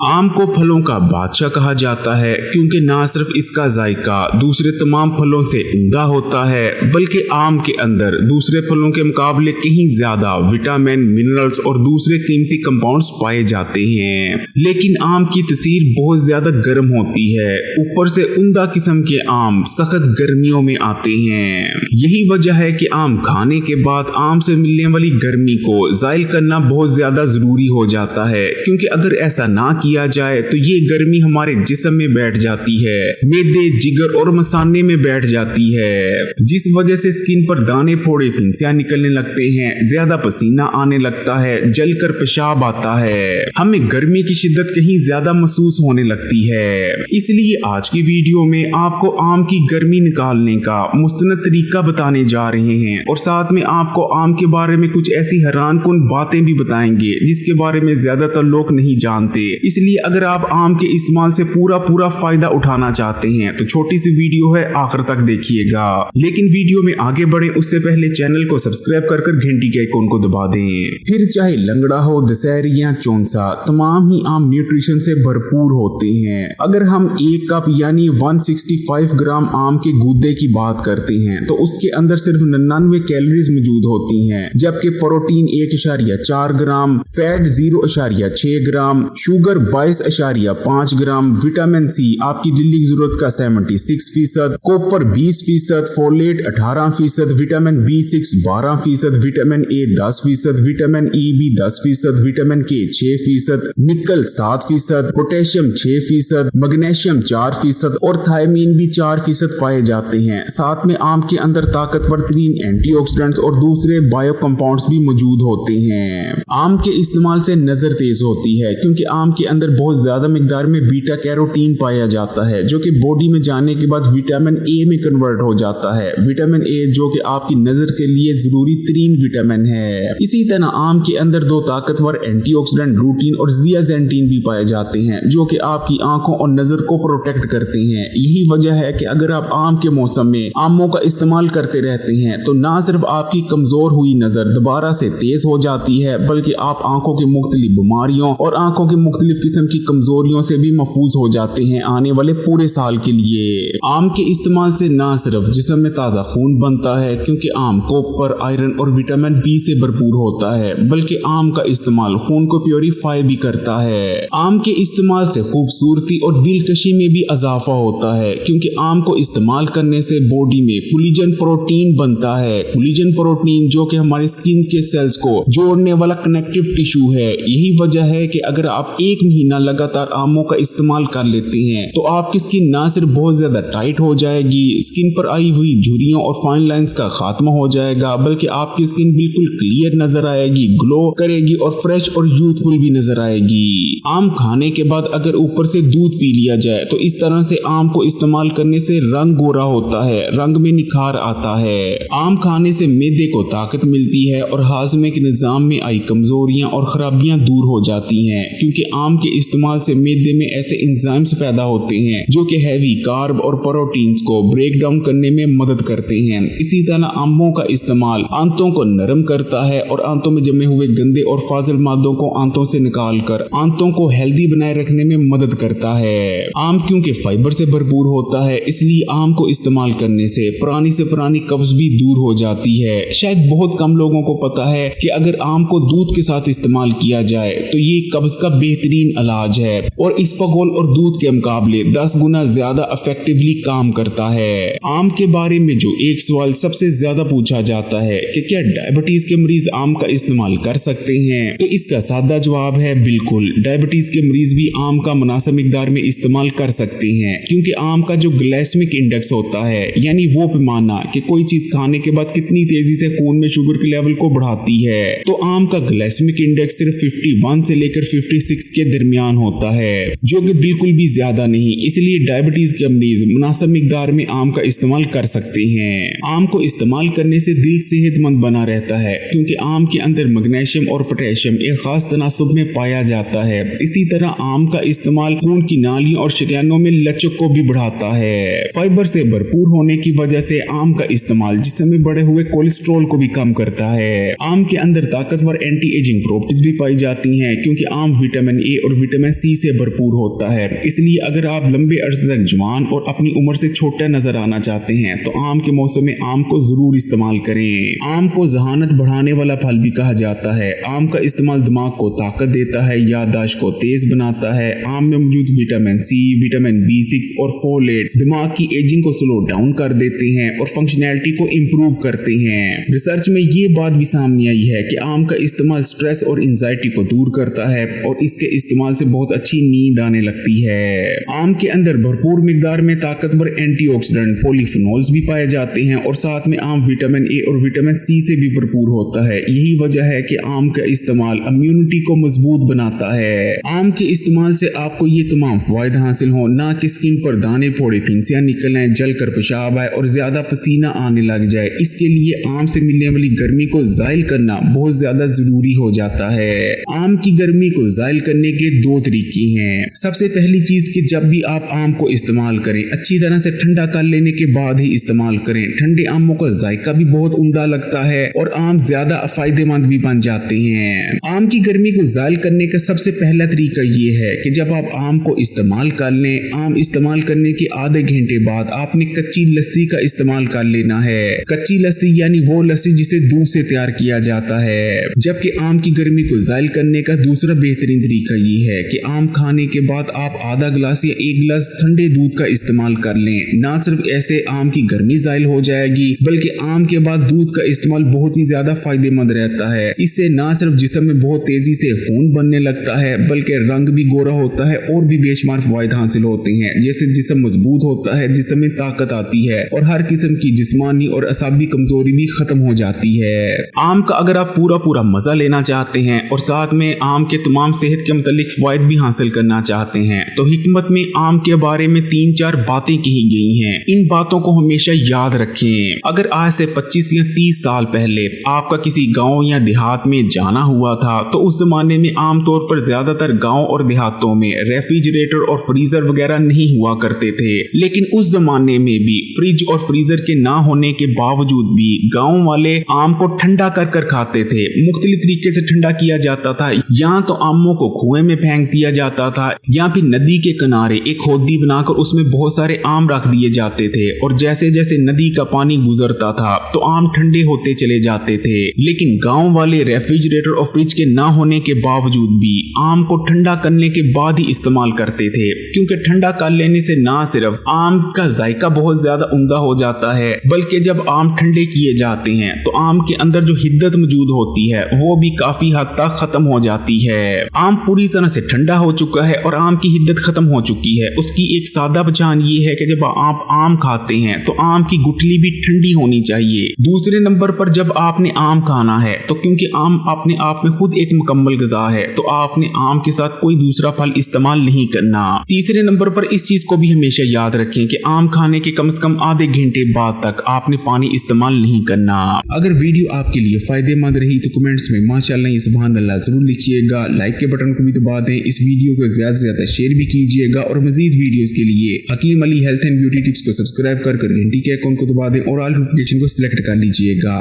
आम को फलों का बादशाह कहा जाता है क्योंकि ना सिर्फ इसका जायका दूसरे तमाम फलों से उम्दा होता है बल्कि आम के अंदर दूसरे फलों के मुकाबले कहीं ज्यादा विटामिन, मिनरल्स और दूसरे कीमती कंपाउंड्स पाए जाते हैं। लेकिन आम की तसीर बहुत ज्यादा गर्म होती है। ऊपर से उम्दा किस्म के आम सख्त गर्मियों में आते हैं। यही वजह है कि आम खाने के बाद आम से मिलने वाली गर्मी को जायल करना बहुत ज्यादा जरूरी हो जाता है, क्योंकि अगर ऐसा ना किया जाए तो ये गर्मी हमारे जिस्म में बैठ जाती है, मैदे, जिगर और मसाने में बैठ जाती है, जिस वजह से स्किन पर दाने, फोड़े, फिंसियां निकलने लगते हैं, ज्यादा पसीना आने लगता है, जलकर पेशाब आता है, हमें गर्मी की शिद्दत कहीं ज्यादा महसूस होने लगती है। इसलिए आज की वीडियो में आपको आम की गर्मी निकालने का मुस्तनद तरीका बताने जा रहे हैं और साथ में आपको आम के बारे में कुछ ऐसी हैरानकुन बातें भी बताएंगे जिसके बारे में ज्यादातर लोग नहीं जानते। इसलिए अगर आप आम के इस्तेमाल से पूरा फायदा उठाना चाहते हैं तो छोटी सी वीडियो है, आखिर तक देखिएगा। लेकिन वीडियो में आगे बढ़े उससे पहले चैनल को सब्सक्राइब कर घंटी के आइकॉन को दबा दें। फिर चाहे लंगड़ा हो, दशहरी या चौंसा, तमाम ही आम न्यूट्रिशन से भरपूर होते हैं। अगर हम एक कप यानी 165 ग्राम आम के गूदे की बात करते हैं तो उसके अंदर सिर्फ 99 कैलोरीज मौजूद होती हैं, जबकि प्रोटीन 1.4 ग्राम, फैट 0.6 ग्राम, शुगर 22.5 ग्राम, विटामिन सी आपकी दिल्ली की जरूरत का 76%, copper 20%, folate 18%, vitamin B6 12%, vitamin A 10%, vitamin E भी 10%, विटामिन के 6%, निकल 7%, पोटेशियम 6%, मैग्नीशियम 4% और थायमीन भी 4% पाए जाते हैं। साथ में आम के अंदर ताकतवर तरीन एंटीऑक्सीडेंट्स और दूसरे बायो कंपाउंड्स भी मौजूद होते हैं। आम के इस्तेमाल से नजर तेज होती है क्योंकि आम के अंदर बहुत ज्यादा मिकदार में बीटा कैरोटीन पाया जाता है, जो कि बॉडी में जाने के बाद विटामिन ए में कन्वर्ट हो जाता है। विटामिन ए जो कि आपकी नजर के लिए जरूरी तरीन विटामिन है। इसी तरह आम के अंदर दो ताकतवर एंटीऑक्सीडेंट रूटीन और जियाजेंटीन भी पाए जाते हैं, जो कि आपकी आंखों और नजर को प्रोटेक्ट करते हैं। यही वजह है कि अगर आप आम के मौसम में आमों का इस्तेमाल करते रहते हैं तो ना सिर्फ आपकी कमजोर हुई नजर दोबारा से तेज हो जाती है, बल्कि आप आंखों की मुख्तलिफ बीमारियों और आंखों की मुख्तलिफ किस्म की कमजोरियों से भी महफूज हो जाते हैं आने वाले पूरे साल के लिए। आम के इस्तेमाल से ना सिर्फ जिस्म में ताजा खून बनता है, क्योंकि आम कॉपर, आयरन और विटामिन बी से भरपूर होता है, बल्कि आम का इस्तेमाल खून को प्योरीफाई भी करता है। आम के इस्तेमाल से खूबसूरती और दिलकशी में भी इजाफा होता है, क्योंकि आम को इस्तेमाल करने से बॉडी में कोलेजन प्रोटीन बनता है। कोलेजन प्रोटीन जो कि हमारे स्किन के सेल्स को जोड़ने वाला कनेक्टिव टिश्यू है। यही वजह है कि अगर आप एक महीना लगातार आमों का इस्तेमाल कर लेते हैं तो आपकी स्किन ना सिर्फ बहुत ज्यादा टाइट हो जाएगी, स्किन पर आई हुई झुर्रियों और फाइन लाइंस का खात्मा हो जाएगा, बल्कि आपकी स्किन बिल्कुल क्लियर नजर आएगी, ग्लो करेगी और फ्रेश और यूथफुल भी नजर आएगी। आम खाने के बाद अगर ऊपर से दूध पी लिया जाए तो इस तरह से आम को इस्तेमाल करने से रंग गोरा होता है, रंग में निखार आता है। आम खाने से मैदे को ताकत मिलती है और हाजमे के निजाम में आई कमजोरियां और खराबियां दूर हो जाती हैं, क्योंकि आम के इस्तेमाल से मैदे में ऐसे एंजाइम्स पैदा होते हैं जो कि हैवी कार्ब और प्रोटीन्स को ब्रेक डाउन करने में मदद करते हैं। इसी तरह आमों का इस्तेमाल आंतों को नरम करता है और आंतों में जमे हुए गंदे और फाजिल मादों को आंतों से निकालकर आंतों को हेल्दी बनाए रखने में मदद करता है। आम क्योंकि फाइबर से भरपूर होता है, इसलिए आम को इस्तेमाल करने से पुरानी कब्ज भी दूर हो जाती है। शायद बहुत कम लोगों को पता है कि अगर आम को दूध के साथ इस्तेमाल किया जाए तो ये कब्ज का बेहतरीन इलाज है और इस्पागोल और दूध के मुकाबले 10 गुना ज्यादा इफेक्टिवली काम करता है। आम के बारे में जो एक सवाल सबसे ज्यादा पूछा जाता है कि क्या डायबिटीज के मरीज आम का इस्तेमाल कर सकते हैं, तो इसका सादा जवाब है बिल्कुल। डायबिटीज के मरीज भी आम का मुनासिब मिकदार में इस्तेमाल कर सकते हैं, क्योंकि आम का जो ग्लाइसेमिक इंडेक्स होता है, यानी वो पैमाना कि कोई चीज खाने के बाद कितनी तेजी से खून में शुगर के लेवल को बढ़ाती है, तो आम का ग्लाइसेमिक इंडेक्स सिर्फ 51 से लेकर 56 के दरमियान होता है, जो कि बिल्कुल भी ज्यादा नहीं। इसलिए डायबिटीज के मरीज मुनासिब मिकदार में आम का इस्तेमाल कर सकते हैं। आम को इस्तेमाल करने से दिल सेहतमंद बना रहता है, क्योंकि आम के अंदर मैग्नीशियम और पोटेशियम एक खास तनासुब में पाया जाता है। इसी तरह आम का इस्तेमाल खून की नालियों और शरियानों में लचक को भी बढ़ाता है। फाइबर से भरपूर होने की वजह से आम का इस्तेमाल जिस्म में बढ़े हुए कोलेस्ट्रॉल को भी कम करता है। आम के अंदर ताकतवर एंटी एजिंग प्रॉपर्टीज भी पाई जाती हैं, क्योंकि आम विटामिन ए और और विटामिन सी से भरपूर होता है। इसलिए अगर आप लंबे अरसे तक जवान और अपनी उम्र से छोटा नजर आना चाहते हैं तो आम के मौसम में आम को जरूर इस्तेमाल करें। आम को जहानत बढ़ाने वाला फल भी कहा जाता है। आम का इस्तेमाल दिमाग को ताकत देता है, याददाश्त को तेज बनाता है। आम में मौजूद विटामिन सी, विटामिन B6 और फोलेट दिमाग की एजिंग को स्लो डाउन कर देते हैं और फंक्शनैलिटी को इम्प्रूव करते हैं। रिसर्च में ये बात भी सामने आई है कि आम का इस्तेमाल स्ट्रेस और एंजाइटी को दूर करता है और इसके इस्तेमाल से बहुत अच्छी नींद आने लगती है। आम के अंदर भरपूर मिकदार में ताकतवर एंटीऑक्सीडेंट पॉलीफेनॉल्स भी पाए जाते हैं और साथ में आम विटामिन ए और विटामिन सी से भी भरपूर होता है। यही वजह है कि आम का इस्तेमाल इम्यूनिटी को मजबूत बनाता है। आम के इस्तेमाल से आपको ये तमाम फायदे हासिल हो, ना कि स्किन पर दाने फोड़े फिंसियां निकले, जलकर पेशाब आए और ज्यादा पसीना आने लग जाए। इसके लिए आम से मिलने वाली गर्मी को जायल करना बहुत ज्यादा जरूरी हो जाता है। आम की गर्मी को जायल करने के दो तरीके हैं। सबसे पहली चीज कि जब भी आप आम को इस्तेमाल करें, अच्छी तरह से ठंडा कर लेने के बाद ही इस्तेमाल करें। ठंडे आमों का जायका भी बहुत उम्दा लगता है और आम ज्यादा फायदेमंद भी बन जाते हैं। आम की गर्मी को जायल करने का सबसे पहला तरीका ये है कि जब आप आम को इस्तेमाल कर लें, आम इस्तेमाल करने के आधे घंटे बाद आपने कच्ची लस्सी का इस्तेमाल कर लेना है। कच्ची लस्सी यानी वो लस्सी जिसे दूध से तैयार किया जाता है। जबकि आम की गर्मी को जायल करने का दूसरा बेहतरीन तरीका ये है कि आम खाने के बाद आप आधा गिलास या एक गिलास ठंडे दूध का इस्तेमाल कर लें। ना सिर्फ ऐसे आम की गर्मी जायल हो जाएगी बल्कि आम के बाद दूध का इस्तेमाल बहुत ही ज्यादा फायदेमंद रहता है। इससे ना सिर्फ जिस्म में बहुत तेजी से खून बनने लगता है बल्कि रंग भी गोरा होता है और भी बेशुमार फायदे हासिल होते हैं। जैसे जिस्म मजबूत होता है, जिस्म में ताकत आती है और हर किस्म की जिस्मानी और असाबी कमजोरी भी खत्म हो जाती है। आम का अगर आप पूरा मजा लेना चाहते हैं और साथ में आम के तमाम सेहत के मुतालिक फायदे भी हासिल करना चाहते हैं तो हिकमत में आम के बारे में 3-4 बातें कही गई हैं। इन बातों को हमेशा याद रखें। अगर आज से 25 या 30 साल पहले आपका किसी गांव या देहात में जाना हुआ था तो उस जमाने में आमतौर पर ज्यादातर गांव और देहातों में रेफ्रिजरेटर और फ्रीजर वगैरह नहीं हुआ करते थे। लेकिन उस जमाने में भी फ्रिज और फ्रीजर के ना होने के बावजूद भी गांव वाले आम को ठंडा कर खाते थे। मुख्तलिफ तरीके से ठंडा किया जाता था। यहाँ तो आमों को कुएं में फेंक दिया जाता था या फिर नदी के किनारे एक होदी बनाकर उसमें बहुत सारे आम रख दिए जाते थे और जैसे जैसे नदी का पानी गुजरता था तो आम ठंडे होते चले जाते थे। लेकिन गांव वाले रेफ्रिजरेटर और फ्रिज के ना होने के बावजूद भी आम को ठंडा करने के बाद ही इस्तेमाल करते थे, क्योंकि ठंडा कर लेने से ना सिर्फ आम का जायका बहुत ज्यादा उम्दा हो जाता है बल्कि जब आम ठंडे किए जाते हैं तो आम के अंदर जो हिद्दत मौजूद होती है वो भी काफी हद तक खत्म हो जाती है। आम पूरी तरह से ठंडा हो चुका है और आम की हिद्दत खत्म हो चुकी है। उसकी एक सादा पहचान ये है कि जब आप आम खाते हैं तो आम की गुठली भी ठंडी होनी चाहिए। दूसरे नंबर पर जब आपने आम खाना है तो क्योंकि आम अपने आप में खुद एक मुकम्मल ग़िज़ा है तो आपने आम के साथ कोई दूसरा फल इस्तेमाल नहीं करना। तीसरे नंबर पर इस चीज को भी हमेशा याद रखें कि आम खाने के कम से कम आधे घंटे बाद तक आपने पानी इस्तेमाल नहीं करना। अगर वीडियो आपके लिए फायदेमंद रही तो कमेंट्स में माशाअल्लाह सुभान अल्लाह जरूर लिखिएगा। लाइक के बटन को भी दबा दें। इस वीडियो को ज्यादा से ज्यादा शेयर भी कीजिएगा और मजीद वीडियोस के लिए Hakim Ali health and beauty tips को सब्सक्राइब कर घंटी के आइकन को दबा दें और ऑल नोटिफिकेशन को सिलेक्ट कर लीजिएगा।